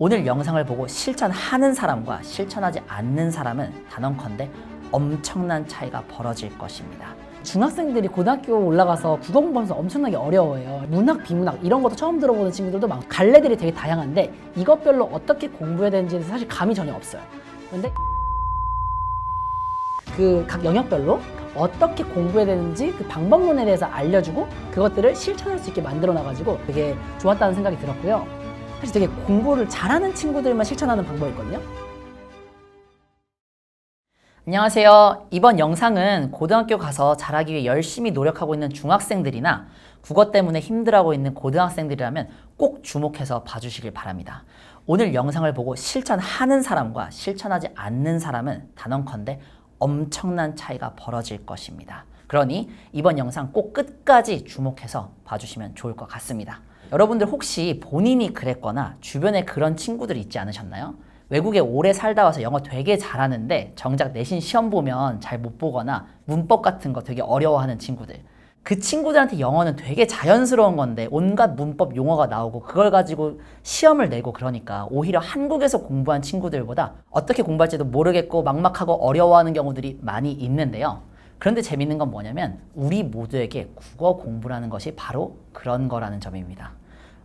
오늘 영상을 보고 실천하는 사람과 실천하지 않는 사람은 단언컨대 엄청난 차이가 벌어질 것입니다. 중학생들이 고등학교 올라가서 국어 공부하면서 엄청나게 어려워해요. 문학, 비문학 이런 것도 처음 들어보는 친구들도 많고 갈래들이 되게 다양한데 이것별로 어떻게 공부해야 되는지에 사실 감이 전혀 없어요. 그런데 그 각 영역별로 어떻게 공부해야 되는지 그 방법론에 대해서 알려주고 그것들을 실천할 수 있게 만들어 놔가지고 되게 좋았다는 생각이 들었고요. 사실 되게 공부를 잘하는 친구들만 실천하는 방법이거든요. 안녕하세요. 이번 영상은 고등학교 가서 잘하기 위해 열심히 노력하고 있는 중학생들이나 국어 때문에 힘들어하고 있는 고등학생들이라면 꼭 주목해서 봐주시길 바랍니다. 오늘 영상을 보고 실천하는 사람과 실천하지 않는 사람은 단언컨대 엄청난 차이가 벌어질 것입니다. 그러니 이번 영상 꼭 끝까지 주목해서 봐주시면 좋을 것 같습니다. 여러분들 혹시 본인이 그랬거나 주변에 그런 친구들이 있지 않으셨나요? 외국에 오래 살다 와서 영어 되게 잘하는데 정작 내신 시험 보면 잘 못 보거나 문법 같은 거 되게 어려워하는 친구들. 그 친구들한테 영어는 되게 자연스러운 건데 온갖 문법 용어가 나오고 그걸 가지고 시험을 내고 그러니까 오히려 한국에서 공부한 친구들보다 어떻게 공부할지도 모르겠고 막막하고 어려워하는 경우들이 많이 있는데요. 그런데 재밌는 건 뭐냐면 우리 모두에게 국어 공부라는 것이 바로 그런 거라는 점입니다.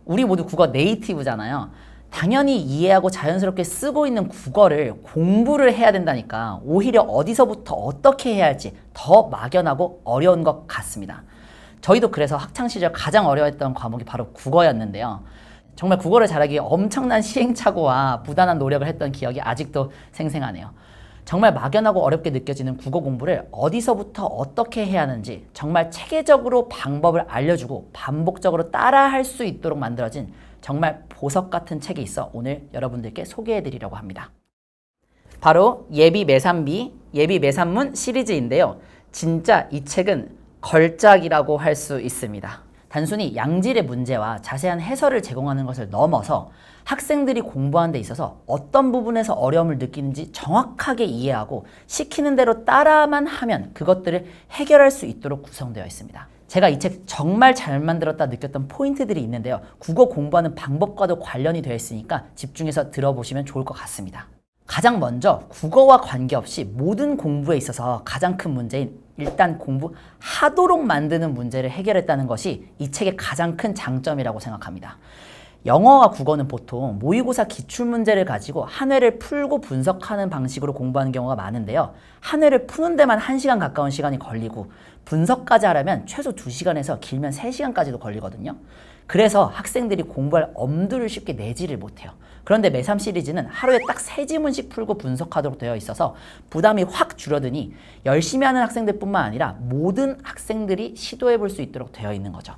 우리 모두 국어 네이티브잖아요. 당연히 이해하고 자연스럽게 쓰고 있는 국어를 공부를 해야 된다니까 오히려 어디서부터 어떻게 해야 할지 더 막연하고 어려운 것 같습니다. 저희도 그래서 학창시절 가장 어려웠던 과목이 바로 국어였는데요. 정말 국어를 잘하기 위해 엄청난 시행착오와 부단한 노력을 했던 기억이 아직도 생생하네요. 정말 막연하고 어렵게 느껴지는 국어 공부를 어디서부터 어떻게 해야 하는지 정말 체계적으로 방법을 알려주고 반복적으로 따라할 수 있도록 만들어진 정말 보석 같은 책이 있어 오늘 여러분들께 소개해드리려고 합니다. 바로 예비 매산비, 예비 매산문 시리즈인데요. 진짜 이 책은 걸작이라고 할 수 있습니다. 단순히 양질의 문제와 자세한 해설을 제공하는 것을 넘어서 학생들이 공부하는 데 있어서 어떤 부분에서 어려움을 느끼는지 정확하게 이해하고 시키는 대로 따라만 하면 그것들을 해결할 수 있도록 구성되어 있습니다. 제가 이 책 정말 잘 만들었다 느꼈던 포인트들이 있는데요. 국어 공부하는 방법과도 관련이 되어 있으니까 집중해서 들어보시면 좋을 것 같습니다. 가장 먼저 국어와 관계없이 모든 공부에 있어서 가장 큰 문제인 일단 공부하도록 만드는 문제를 해결했다는 것이 이 책의 가장 큰 장점이라고 생각합니다. 영어와 국어는 보통 모의고사 기출문제를 가지고 한 회를 풀고 분석하는 방식으로 공부하는 경우가 많은데요. 한 회를 푸는 데만 1시간 가까운 시간이 걸리고 분석까지 하려면 최소 2시간에서 길면 3시간까지도 걸리거든요. 그래서 학생들이 공부할 엄두를 쉽게 내지를 못해요. 그런데 매삼 시리즈는 하루에 딱 3지문씩 풀고 분석하도록 되어 있어서 부담이 확 줄어드니 열심히 하는 학생들뿐만 아니라 모든 학생들이 시도해 볼 수 있도록 되어 있는 거죠.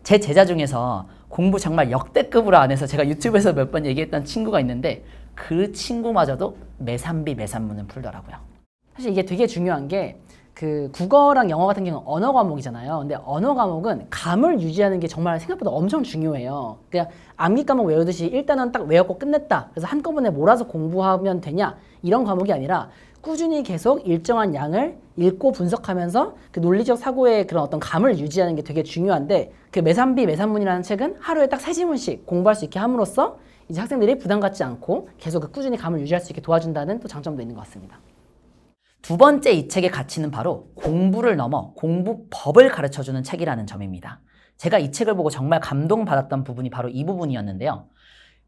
제 제자 중에서 공부 정말 역대급으로 안 해서 제가 유튜브에서 몇 번 얘기했던 친구가 있는데 그 친구마저도 매산비 매산문을 풀더라고요. 사실 이게 되게 중요한 게 그 국어랑 영어 같은 경우는 언어 과목이잖아요. 근데 언어 과목은 감을 유지하는 게 정말 생각보다 엄청 중요해요. 그냥 암기 과목 외우듯이 일단은 딱 외웠고 끝냈다. 그래서 한꺼번에 몰아서 공부하면 되냐? 이런 과목이 아니라 꾸준히 계속 일정한 양을 읽고 분석하면서 그 논리적 사고의 그런 어떤 감을 유지하는 게 되게 중요한데 그 매산비 매산문이라는 책은 하루에 딱 3지문씩 공부할 수 있게 함으로써 이제 학생들이 부담 갖지 않고 계속 그 꾸준히 감을 유지할 수 있게 도와준다는 또 장점도 있는 것 같습니다. 두 번째 이 책의 가치는 바로 공부를 넘어 공부법을 가르쳐주는 책이라는 점입니다. 제가 이 책을 보고 정말 감동받았던 부분이 바로 이 부분이었는데요.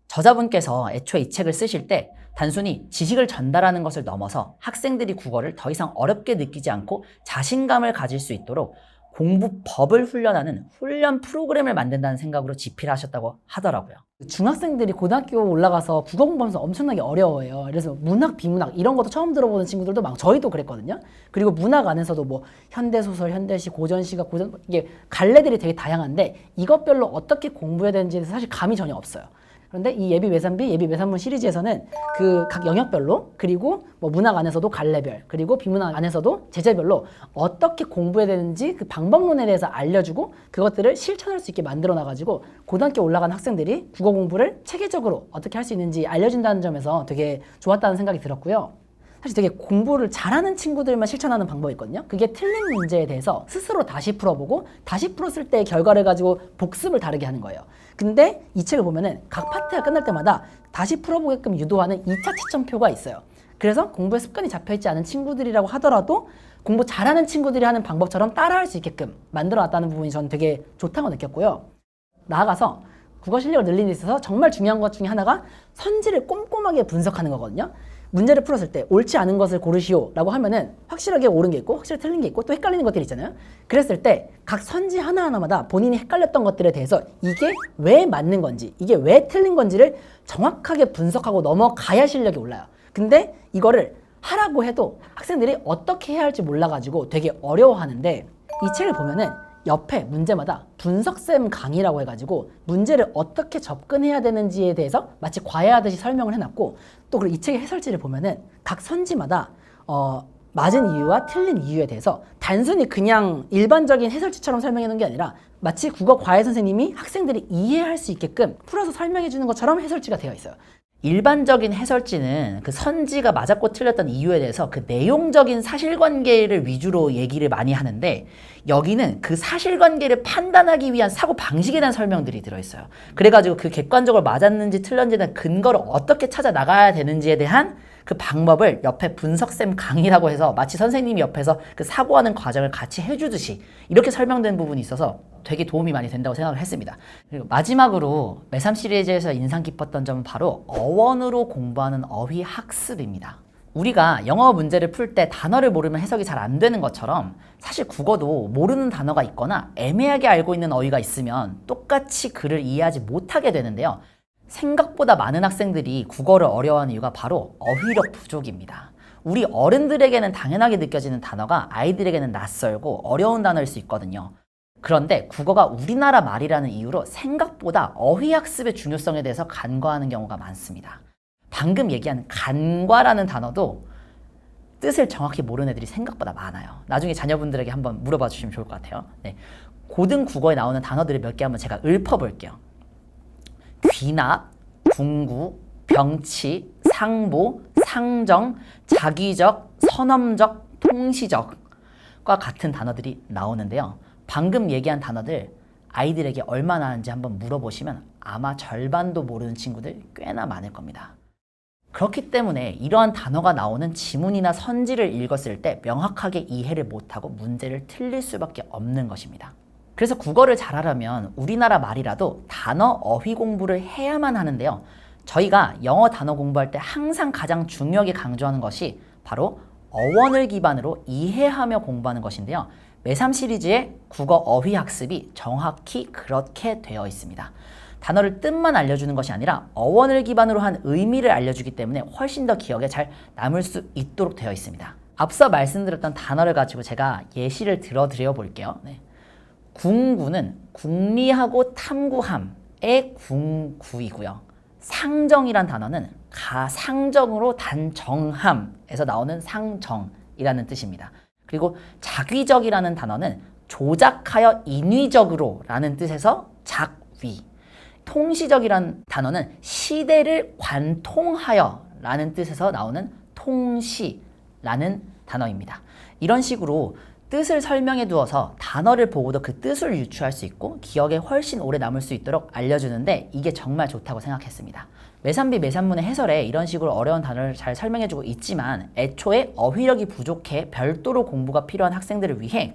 저자분께서 애초에 이 책을 쓰실 때 단순히 지식을 전달하는 것을 넘어서 학생들이 국어를 더 이상 어렵게 느끼지 않고 자신감을 가질 수 있도록 공부법을 훈련하는 훈련 프로그램을 만든다는 생각으로 집필 하셨다고 하더라고요. 중학생들이 고등학교 올라가서 국어 공부하면서 엄청나게 어려워해요. 그래서 문학, 비문학 이런 것도 처음 들어보는 친구들도 많고 저희도 그랬거든요. 그리고 문학 안에서도 뭐 현대소설, 현대시, 고전시가 이게 갈래들이 되게 다양한데 이것별로 어떻게 공부해야 되는지에 대해서 사실 감이 전혀 없어요. 그런데 이 예비 매산비, 예비 매산문 시리즈에서는 그 각 영역별로 그리고 뭐 문학 안에서도 갈래별 그리고 비문학 안에서도 제재별로 어떻게 공부해야 되는지 그 방법론에 대해서 알려주고 그것들을 실천할 수 있게 만들어 놔가지고 고등학교 올라간 학생들이 국어 공부를 체계적으로 어떻게 할 수 있는지 알려준다는 점에서 되게 좋았다는 생각이 들었고요. 사실 되게 공부를 잘하는 친구들만 실천하는 방법이 있거든요. 그게 틀린 문제에 대해서 스스로 다시 풀어보고 다시 풀었을 때의 결과를 가지고 복습을 다르게 하는 거예요. 근데 이 책을 보면은 각 파트가 끝날 때마다 다시 풀어보게끔 유도하는 2차 채점표가 있어요. 그래서 공부에 습관이 잡혀있지 않은 친구들이라고 하더라도 공부 잘하는 친구들이 하는 방법처럼 따라할 수 있게끔 만들어놨다는 부분이 저는 되게 좋다고 느꼈고요. 나아가서 국어 실력을 늘리는 데 있어서 정말 중요한 것 중에 하나가 선지를 꼼꼼하게 분석하는 거거든요. 문제를 풀었을 때 옳지 않은 것을 고르시오 라고 하면은 확실하게 옳은 게 있고 확실히 틀린 게 있고 또 헷갈리는 것들이 있잖아요. 그랬을 때 각 선지 하나하나마다 본인이 헷갈렸던 것들에 대해서 이게 왜 맞는 건지 이게 왜 틀린 건지를 정확하게 분석하고 넘어가야 실력이 올라요. 근데 이거를 하라고 해도 학생들이 어떻게 해야 할지 몰라가지고 되게 어려워하는데 이 책을 보면은 옆에 문제마다 분석쌤 강의라고 해가지고 문제를 어떻게 접근해야 되는지에 대해서 마치 과외하듯이 설명을 해놨고 또 그리고 이 책의 해설지를 보면은 각 선지마다 맞은 이유와 틀린 이유에 대해서 단순히 그냥 일반적인 해설지처럼 설명해 놓은 게 아니라 마치 국어 과외 선생님이 학생들이 이해할 수 있게끔 풀어서 설명해 주는 것처럼 해설지가 되어 있어요. 일반적인 해설지는 그 선지가 맞았고 틀렸던 이유에 대해서 그 내용적인 사실관계를 위주로 얘기를 많이 하는데 여기는 그 사실관계를 판단하기 위한 사고 방식에 대한 설명들이 들어있어요. 그래가지고 그 객관적으로 맞았는지 틀렸는지에 대한 근거를 어떻게 찾아 나가야 되는지에 대한 그 방법을 옆에 분석쌤 강의라고 해서 마치 선생님이 옆에서 그 사고하는 과정을 같이 해주듯이 이렇게 설명된 부분이 있어서 되게 도움이 많이 된다고 생각을 했습니다. 그리고 마지막으로 매삼 시리즈에서 인상 깊었던 점은 바로 어원으로 공부하는 어휘 학습입니다. 우리가 영어 문제를 풀 때 단어를 모르면 해석이 잘 안 되는 것처럼 사실 국어도 모르는 단어가 있거나 애매하게 알고 있는 어휘가 있으면 똑같이 글을 이해하지 못하게 되는데요. 생각보다 많은 학생들이 국어를 어려워하는 이유가 바로 어휘력 부족입니다. 우리 어른들에게는 당연하게 느껴지는 단어가 아이들에게는 낯설고 어려운 단어일 수 있거든요. 그런데 국어가 우리나라 말이라는 이유로 생각보다 어휘 학습의 중요성에 대해서 간과하는 경우가 많습니다. 방금 얘기한 간과라는 단어도 뜻을 정확히 모르는 애들이 생각보다 많아요. 나중에 자녀분들에게 한번 물어봐 주시면 좋을 것 같아요. 네. 고등 국어에 나오는 단어들을 몇 개 한번 제가 읊어볼게요. 귀납, 궁구, 병치, 상보, 상정, 자기적, 선엄적, 통시적과 같은 단어들이 나오는데요. 방금 얘기한 단어들 아이들에게 얼마나 하는지 한번 물어보시면 아마 절반도 모르는 친구들 꽤나 많을 겁니다. 그렇기 때문에 이러한 단어가 나오는 지문이나 선지를 읽었을 때 명확하게 이해를 못하고 문제를 틀릴 수밖에 없는 것입니다. 그래서 국어를 잘하려면 우리나라 말이라도 단어 어휘 공부를 해야만 하는데요. 저희가 영어 단어 공부할 때 항상 가장 중요하게 강조하는 것이 바로 어원을 기반으로 이해하며 공부하는 것인데요. 매삼 시리즈의 국어 어휘 학습이 정확히 그렇게 되어 있습니다. 단어를 뜻만 알려주는 것이 아니라 어원을 기반으로 한 의미를 알려주기 때문에 훨씬 더 기억에 잘 남을 수 있도록 되어 있습니다. 앞서 말씀드렸던 단어를 가지고 제가 예시를 들어드려 볼게요. 네. 궁구는 궁리하고 탐구함의 궁구이고요. 상정이란 단어는 가상정으로 단정함에서 나오는 상정이라는 뜻입니다. 그리고 자귀적이라는 단어는 조작하여 인위적으로 라는 뜻에서 작위. 통시적이라는 단어는 시대를 관통하여 라는 뜻에서 나오는 통시라는 단어입니다. 이런 식으로 뜻을 설명해 두어서 단어를 보고도 그 뜻을 유추할 수 있고 기억에 훨씬 오래 남을 수 있도록 알려주는데 이게 정말 좋다고 생각했습니다. 매삼비 매삼문의 해설에 이런 식으로 어려운 단어를 잘 설명해주고 있지만 애초에 어휘력이 부족해 별도로 공부가 필요한 학생들을 위해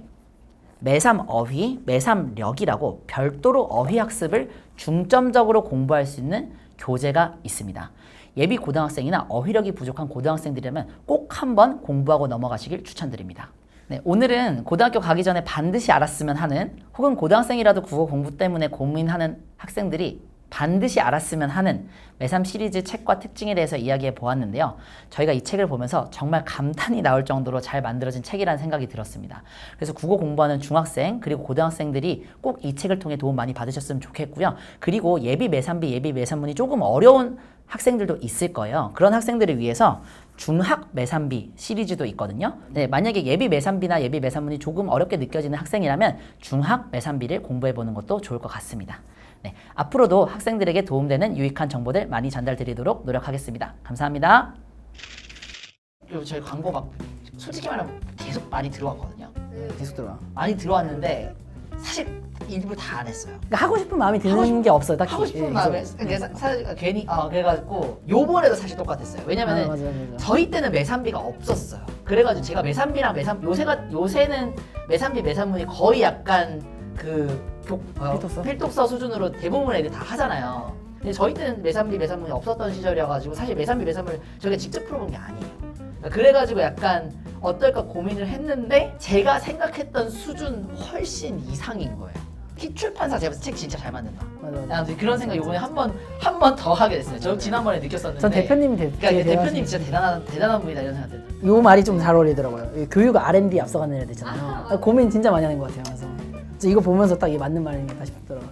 매삼 어휘, 매삼력이라고 별도로 어휘 학습을 중점적으로 공부할 수 있는 교재가 있습니다. 예비 고등학생이나 어휘력이 부족한 고등학생들이라면 꼭 한번 공부하고 넘어가시길 추천드립니다. 네, 오늘은 고등학교 가기 전에 반드시 알았으면 하는 혹은 고등학생이라도 국어 공부 때문에 고민하는 학생들이 반드시 알았으면 하는 매삼 시리즈 책과 특징에 대해서 이야기해 보았는데요. 저희가 이 책을 보면서 정말 감탄이 나올 정도로 잘 만들어진 책이라는 생각이 들었습니다. 그래서 국어 공부하는 중학생 그리고 고등학생들이 꼭 이 책을 통해 도움 많이 받으셨으면 좋겠고요. 그리고 예비 매삼비, 예비 매삼문이 조금 어려운 학생들도 있을 거예요. 그런 학생들을 위해서 중학 매삼비 시리즈도 있거든요. 네, 만약에 예비 매삼비나 예비 매삼문이 조금 어렵게 느껴지는 학생이라면 중학 매삼비를 공부해보는 것도 좋을 것 같습니다. 네, 앞으로도 학생들에게 도움되는 유익한 정보들 많이 전달드리도록 노력하겠습니다. 감사합니다. 그리고 저희 광고 막 솔직히 말하면 계속 많이 들어왔거든요. 계속 들어와. 많이 들어왔는데 사실 일부 다 안 했어요. 그러니까 하고 싶은 마음이 드는 하고 싶- 게 없어요. 딱히. 하고 싶은 예, 마음에 그래서- 그러니까 사실 괜히 그래가지고 요번에도 사실 똑같았어요. 왜냐면은 맞아. 저희 때는 매산비가 없었어요. 그래가지고 제가 매산비랑 요새는 매산비 매산문이 거의 약간 필독서 수준으로 대부분 애들 다 하잖아요. 근데 저희 때는 매산비 매산문이 없었던 시절이어가지고 사실 매산비 매산문을 저희가 직접 풀어본 게 아니에요. 그래가지고 약간 어떨까 고민을 했는데 제가 생각했던 수준 훨씬 이상인 거예요. 희출판사 제가 책 진짜 잘 만든다. 맞아. 아무튼 그런 생각 요번에 한 번 더 하게 됐어요. 저 지난번에 느꼈었는데. 전 대표님이 그러니까 대표님 진짜 대단한 분이다 이런 생각 들어요. 요 말이 좀 잘 어울리더라고요. 이 교육 R&D 앞서가는 애들 있잖아요. 고민 진짜 많이 하는 것 같아요. 그래서 이거 보면서 딱 이게 맞는 말인가 싶더라고요.